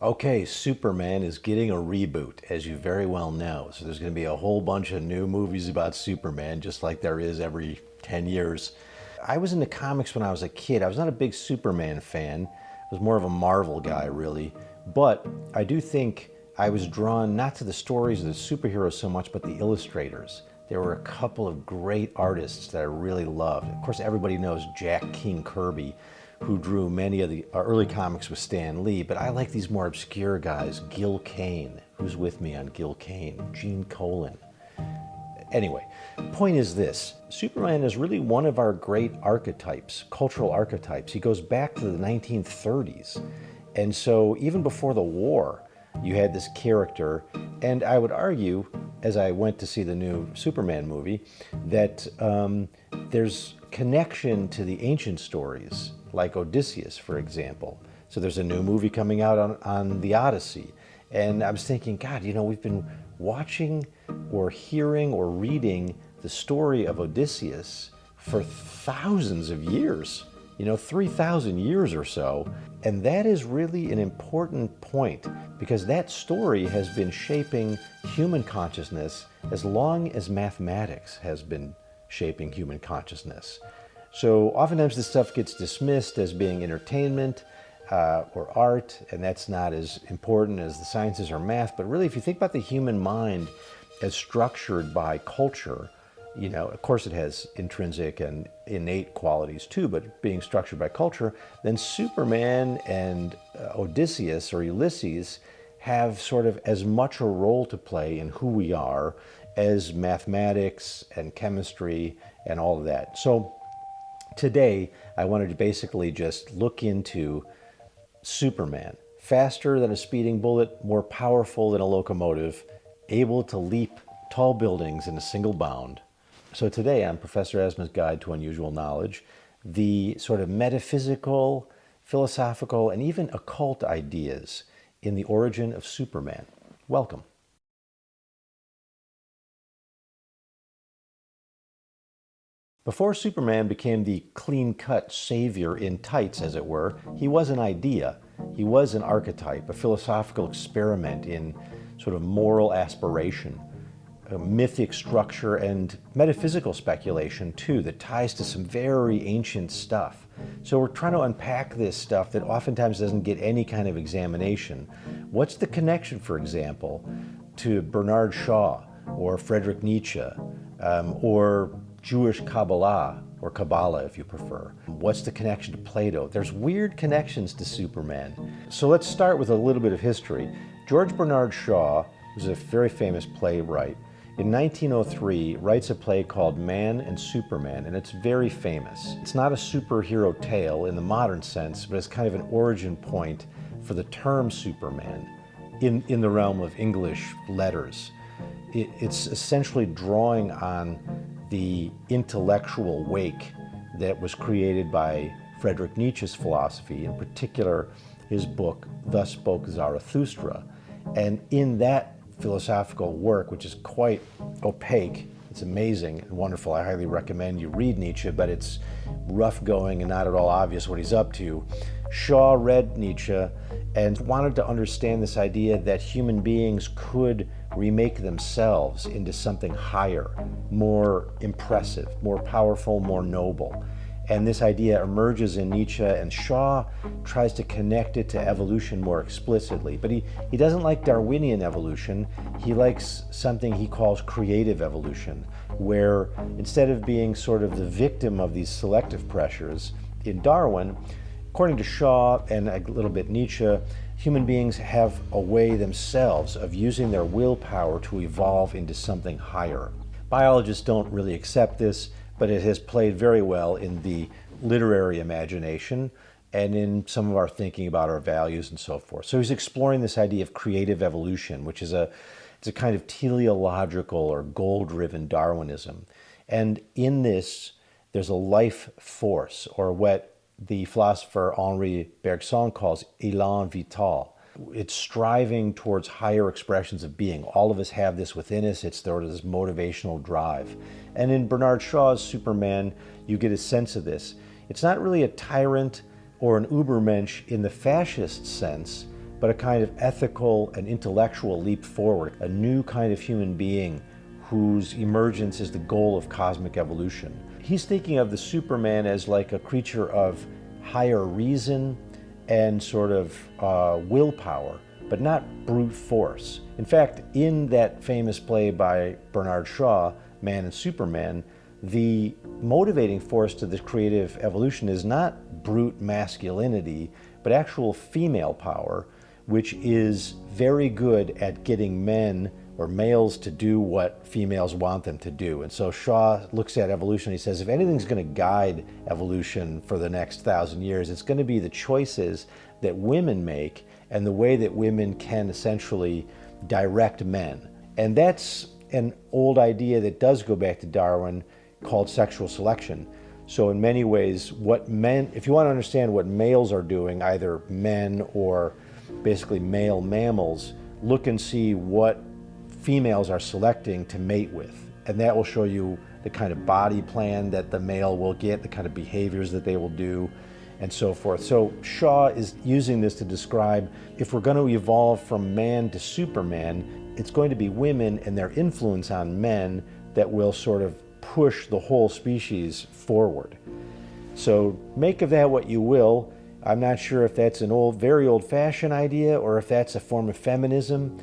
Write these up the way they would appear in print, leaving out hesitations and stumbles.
Okay, Superman is getting a reboot, as you very well know. So there's going to be a whole bunch of new movies about Superman, just like there is every 10 years. I was into comics when I was a kid. I was not a big Superman fan. I was more of a Marvel guy, really. But I do think I was drawn not to the stories of the superheroes so much, but the illustrators. There were a couple of great artists that I really loved. Of course, everybody knows Jack King Kirby, who drew many of the early comics with Stan Lee, but I like these more obscure guys. Gil Kane, who's with me on Gil Kane? Gene Colan. Anyway, point is this. Superman is really one of our great archetypes, cultural archetypes. He goes back to the 1930s. And so even before the war, you had this character, and I would argue, as I went to see the new Superman movie, that there's connection to the ancient stories, like Odysseus, for example. So there's a new movie coming out on the Odyssey. And I was thinking, God, we've been watching or hearing or reading the story of Odysseus for thousands of years, 3,000 years or so. And that is really an important point, because that story has been shaping human consciousness as long as mathematics has been shaping human consciousness. So oftentimes this stuff gets dismissed as being entertainment or art, and that's not as important as the sciences or math. But really, if you think about the human mind as structured by culture, of course it has intrinsic and innate qualities too, but being structured by culture, then Superman and Odysseus or Ulysses have sort of as much a role to play in who we are as mathematics and chemistry and all of that. So today, I wanted to basically just look into Superman. Faster than a speeding bullet, more powerful than a locomotive, able to leap tall buildings in a single bound. So today on Professor Asma's Guide to Unusual Knowledge, the sort of metaphysical, philosophical, and even occult ideas in the origin of Superman. Welcome. Before Superman became the clean-cut savior in tights, as it were, he was an idea. He was an archetype, a philosophical experiment in sort of moral aspiration, a mythic structure, and metaphysical speculation, too, that ties to some very ancient stuff. So we're trying to unpack this stuff that oftentimes doesn't get any kind of examination. What's the connection, for example, to Bernard Shaw or Friedrich Nietzsche or Jewish Kabbalah, or Kabbalah if you prefer? What's the connection to Plato? There's weird connections to Superman. So let's start with a little bit of history. George Bernard Shaw was a very famous playwright. In 1903, writes a play called Man and Superman, and it's very famous. It's not a superhero tale in the modern sense, but it's kind of an origin point for the term Superman in the realm of English letters. It's essentially drawing on the intellectual wake that was created by Friedrich Nietzsche's philosophy, in particular his book, Thus Spoke Zarathustra. And in that philosophical work, which is quite opaque, it's amazing and wonderful. I highly recommend you read Nietzsche, but it's rough going and not at all obvious what he's up to. Shaw read Nietzsche and wanted to understand this idea that human beings could remake themselves into something higher, more impressive, more powerful, more noble. And this idea emerges in Nietzsche, and Shaw tries to connect it to evolution more explicitly. But he doesn't like Darwinian evolution. He likes something he calls creative evolution, where instead of being sort of the victim of these selective pressures in Darwin, according to Shaw and a little bit Nietzsche, human beings have a way themselves of using their willpower to evolve into something higher. Biologists don't really accept this, but it has played very well in the literary imagination and in some of our thinking about our values and so forth. So he's exploring this idea of creative evolution, which is it's a kind of teleological or goal-driven Darwinism. And in this, there's a life force, or what the philosopher Henri Bergson calls élan vital. It's striving towards higher expressions of being. All of us have this within us. It's sort of this motivational drive. And in Bernard Shaw's Superman, you get a sense of this. It's not really a tyrant or an Übermensch in the fascist sense, but a kind of ethical and intellectual leap forward, a new kind of human being whose emergence is the goal of cosmic evolution. He's thinking of the Superman as like a creature of higher reason and sort of willpower, but not brute force. In fact, in that famous play by Bernard Shaw, Man and Superman, the motivating force to this creative evolution is not brute masculinity, but actual female power, which is very good at getting men or males to do what females want them to do. And so Shaw looks at evolution, he says, if anything's going to guide evolution for the next 1,000 years, it's going to be the choices that women make and the way that women can essentially direct men. And that's an old idea that does go back to Darwin, called sexual selection. So in many ways, if you want to understand what males are doing, either men or basically male mammals, look and see what females are selecting to mate with. And that will show you the kind of body plan that the male will get, the kind of behaviors that they will do, and so forth. So Shaw is using this to describe, if we're going to evolve from man to Superman, it's going to be women and their influence on men that will sort of push the whole species forward. So make of that what you will. I'm not sure if that's an very old-fashioned idea or if that's a form of feminism.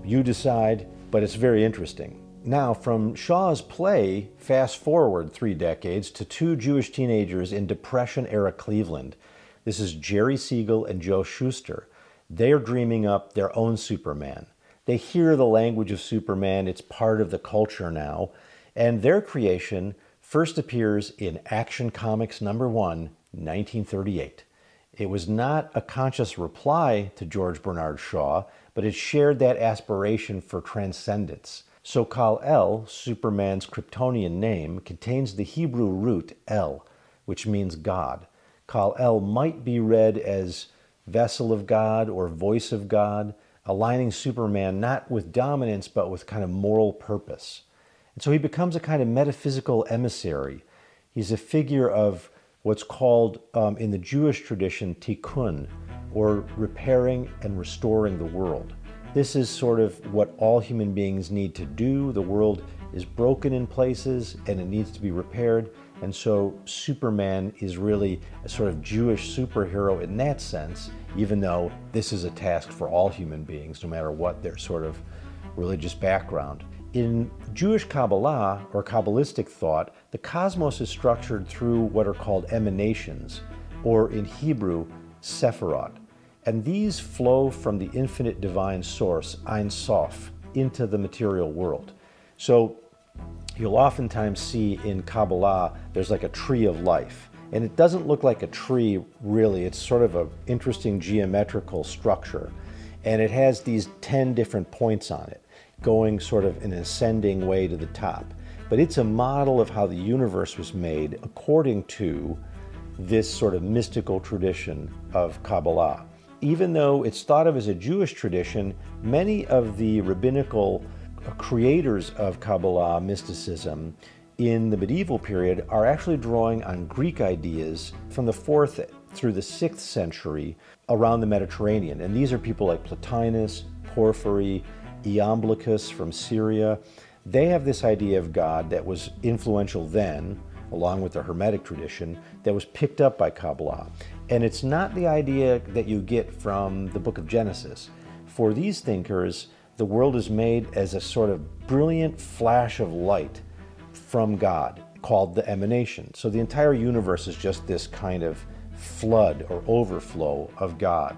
You decide, but it's very interesting. Now, from Shaw's play, fast forward 3 decades to 2 Jewish teenagers in Depression-era Cleveland. This is Jerry Siegel and Joe Shuster. They're dreaming up their own Superman. They hear the language of Superman, it's part of the culture now, and their creation first appears in Action Comics #1, 1938. It was not a conscious reply to George Bernard Shaw, but it shared that aspiration for transcendence. So Kal-El, Superman's Kryptonian name, contains the Hebrew root El, which means God. Kal-El might be read as vessel of God or voice of God, aligning Superman not with dominance, but with kind of moral purpose. And so he becomes a kind of metaphysical emissary. He's a figure of what's called, in the Jewish tradition, tikkun, or repairing and restoring the world. This is sort of what all human beings need to do. The world is broken in places and it needs to be repaired. And so Superman is really a sort of Jewish superhero in that sense, even though this is a task for all human beings, no matter what their sort of religious background. In Jewish Kabbalah, or Kabbalistic thought, the cosmos is structured through what are called emanations, or in Hebrew, sephirot. And these flow from the infinite divine source, Ein Sof, into the material world. So you'll oftentimes see in Kabbalah, there's like a tree of life. And it doesn't look like a tree, really. It's sort of an interesting geometrical structure. And it has these 10 different points on it, going sort of in an ascending way to the top. But it's a model of how the universe was made according to this sort of mystical tradition of Kabbalah. Even though it's thought of as a Jewish tradition, many of the rabbinical creators of Kabbalah mysticism in the medieval period are actually drawing on Greek ideas from the 4th through the 6th century around the Mediterranean. And these are people like Plotinus, Porphyry, Iamblichus from Syria. They have this idea of God that was influential then, along with the Hermetic tradition, that was picked up by Kabbalah. And it's not the idea that you get from the book of Genesis. For these thinkers, the world is made as a sort of brilliant flash of light from God, called the emanation. So the entire universe is just this kind of flood or overflow of God.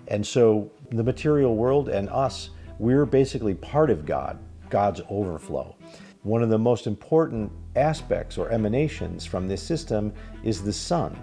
And so the material world and us, we're basically part of God, God's overflow. One of the most important aspects or emanations from this system is the sun.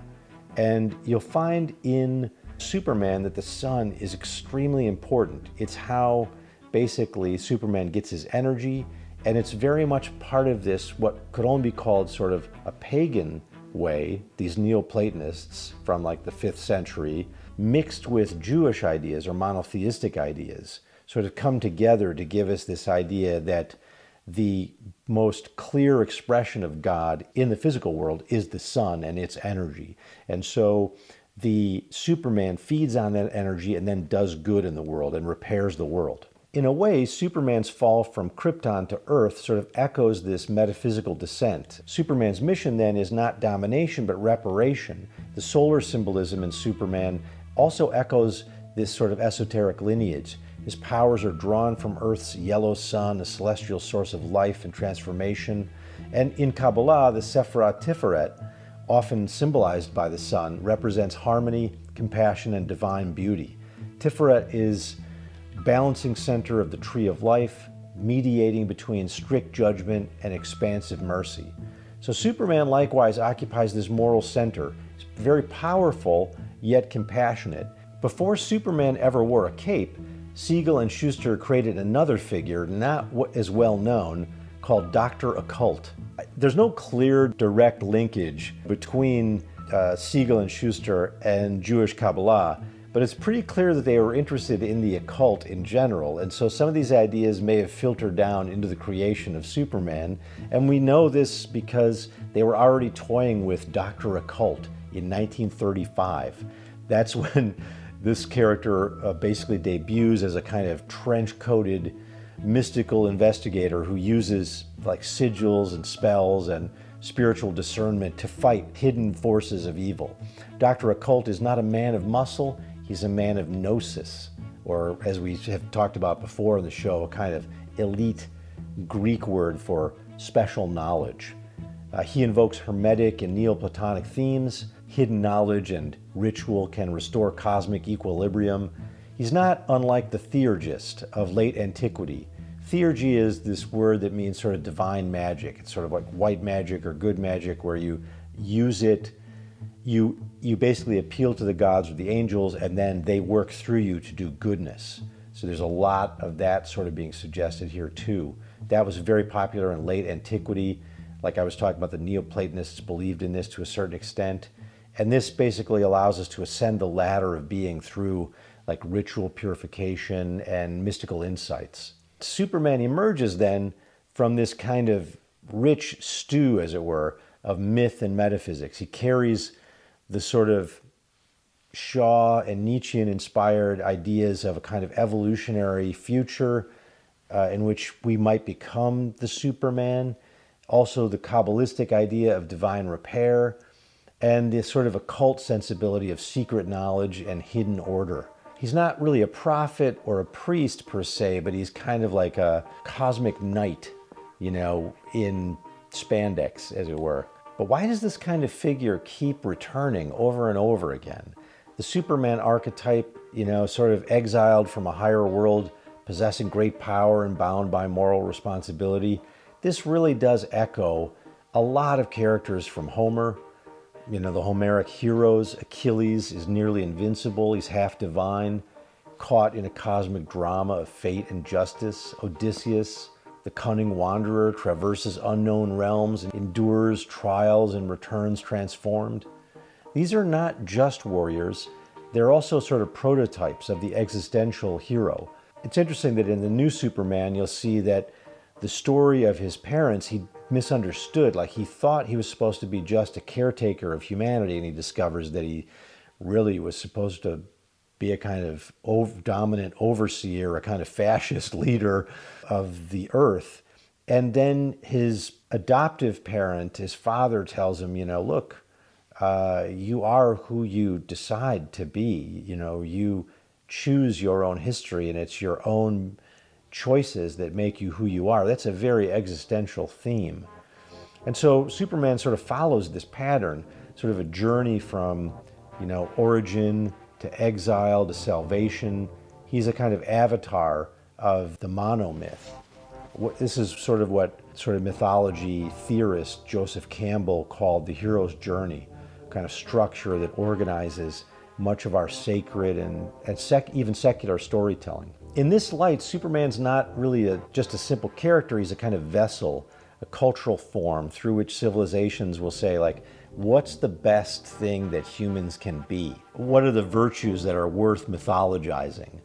And you'll find in Superman that the sun is extremely important. It's how basically Superman gets his energy, and it's very much part of this, what could only be called sort of a pagan way, these Neoplatonists from like the 5th century, mixed with Jewish ideas or monotheistic ideas, sort of come together to give us this idea that the most clear expression of God in the physical world is the sun and its energy. And so the Superman feeds on that energy and then does good in the world and repairs the world. In a way, Superman's fall from Krypton to Earth sort of echoes this metaphysical descent. Superman's mission then is not domination but reparation. The solar symbolism in Superman also echoes this sort of esoteric lineage. His powers are drawn from Earth's yellow sun, a celestial source of life and transformation. And in Kabbalah, the Sephirah Tiferet, often symbolized by the sun, represents harmony, compassion, and divine beauty. Tiferet is balancing center of the tree of life, mediating between strict judgment and expansive mercy. So Superman likewise occupies this moral center. He's very powerful, yet compassionate. Before Superman ever wore a cape, Siegel and Shuster created another figure, not as well known, called Dr. Occult. There's no clear direct linkage between Siegel and Shuster and Jewish Kabbalah, but it's pretty clear that they were interested in the occult in general, and so some of these ideas may have filtered down into the creation of Superman, and we know this because they were already toying with Dr. Occult in 1935. That's when this character basically debuts as a kind of trench-coated mystical investigator who uses like sigils and spells and spiritual discernment to fight hidden forces of evil. Dr. Occult is not a man of muscle, he's a man of gnosis, or as we have talked about before in the show, a kind of elite Greek word for special knowledge. He invokes Hermetic and Neoplatonic themes. Hidden knowledge and ritual can restore cosmic equilibrium. He's not unlike the theurgist of late antiquity. Theurgy is this word that means sort of divine magic. It's sort of like white magic or good magic, where you use it, you basically appeal to the gods or the angels, and then they work through you to do goodness. So there's a lot of that sort of being suggested here too. That was very popular in late antiquity. Like I was talking about, the Neoplatonists believed in this to a certain extent. And this basically allows us to ascend the ladder of being through like ritual purification and mystical insights. Superman emerges then from this kind of rich stew, as it were, of myth and metaphysics. He carries the sort of Shaw and Nietzschean inspired ideas of a kind of evolutionary future in which we might become the Superman, also the Kabbalistic idea of divine repair, and this sort of occult sensibility of secret knowledge and hidden order. He's not really a prophet or a priest per se, but he's kind of like a cosmic knight, you know, in spandex, as it were. But why does this kind of figure keep returning over and over again? The Superman archetype, you know, sort of exiled from a higher world, possessing great power and bound by moral responsibility. This really does echo a lot of characters from Homer. You know, the Homeric heroes. Achilles is nearly invincible. He's half divine, caught in a cosmic drama of fate and justice. Odysseus, the cunning wanderer, traverses unknown realms and endures trials and returns transformed. These are not just warriors. They're also sort of prototypes of the existential hero. It's interesting that in the new Superman, you'll see that the story of his parents, he misunderstood. Like, he thought he was supposed to be just a caretaker of humanity, and he discovers that he really was supposed to be a kind of dominant overseer, a kind of fascist leader of the earth. And then his adoptive parent, his father, tells him, you know, look, you are who you decide to be. You know, you choose your own history, and it's your own choices that make you who you are. That's a very existential theme. And so Superman sort of follows this pattern, sort of a journey from, you know, origin to exile to salvation. He's a kind of avatar of the monomyth. This is sort of what sort of mythology theorist Joseph Campbell called the hero's journey, kind of structure that organizes much of our sacred and even secular storytelling. In this light, Superman's not really just a simple character. He's a kind of vessel, a cultural form through which civilizations will say, like, what's the best thing that humans can be? What are the virtues that are worth mythologizing?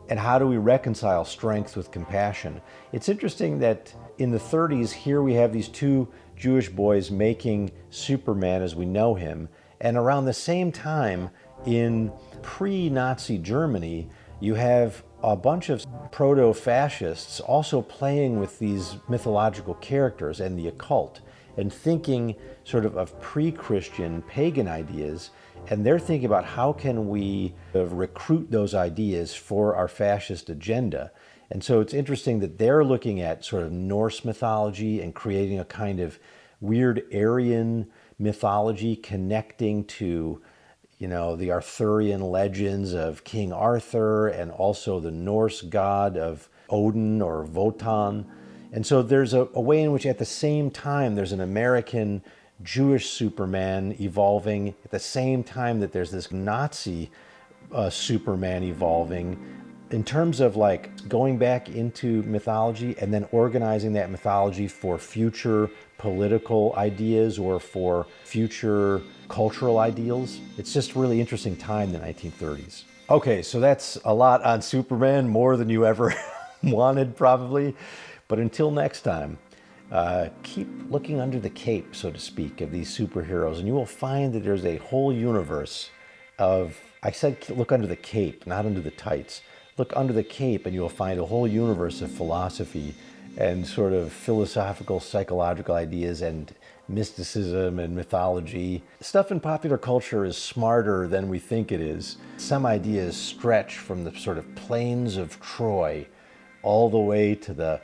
And how do we reconcile strength with compassion? It's interesting that in the 30s, here we have these two Jewish boys making Superman as we know him. And around the same time, In pre-Nazi Germany, you have a bunch of proto-fascists also playing with these mythological characters and the occult and thinking sort of pre-Christian pagan ideas, and they're thinking about how can we recruit those ideas for our fascist agenda. And so it's interesting that they're looking at sort of Norse mythology and creating a kind of weird Aryan mythology connecting to, you know, the Arthurian legends of King Arthur and also the Norse god of Odin or Wotan. And so there's a way in which at the same time there's an American Jewish Superman evolving, at the same time that there's this Nazi Superman evolving, in terms of like going back into mythology and then organizing that mythology for future political ideas or for future cultural ideals. It's just a really interesting time, the 1930s. Okay, so that's a lot on Superman, more than you ever wanted probably. But until next time, keep looking under the cape, so to speak, of these superheroes, and you will find that there's a whole universe of, I said look under the cape, not under the tights. Look under the cape and you'll find a whole universe of philosophy and sort of philosophical, psychological ideas and mysticism and mythology. Stuff in popular culture is smarter than we think it is. Some ideas stretch from the sort of plains of Troy all the way to the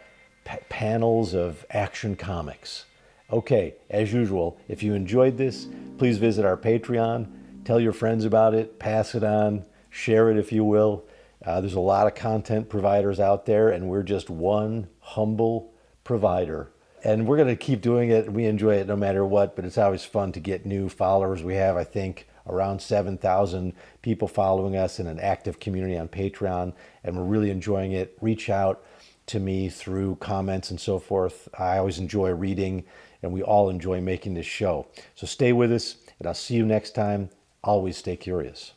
panels of Action Comics. Okay, as usual, if you enjoyed this, please visit our Patreon, tell your friends about it, pass it on, share it if you will. There's a lot of content providers out there, and we're just one humble provider. And we're going to keep doing it. We enjoy it no matter what, but it's always fun to get new followers. We have, I think, around 7,000 people following us in an active community on Patreon, and we're really enjoying it. Reach out to me through comments and so forth. I always enjoy reading, and we all enjoy making this show. So stay with us, and I'll see you next time. Always stay curious.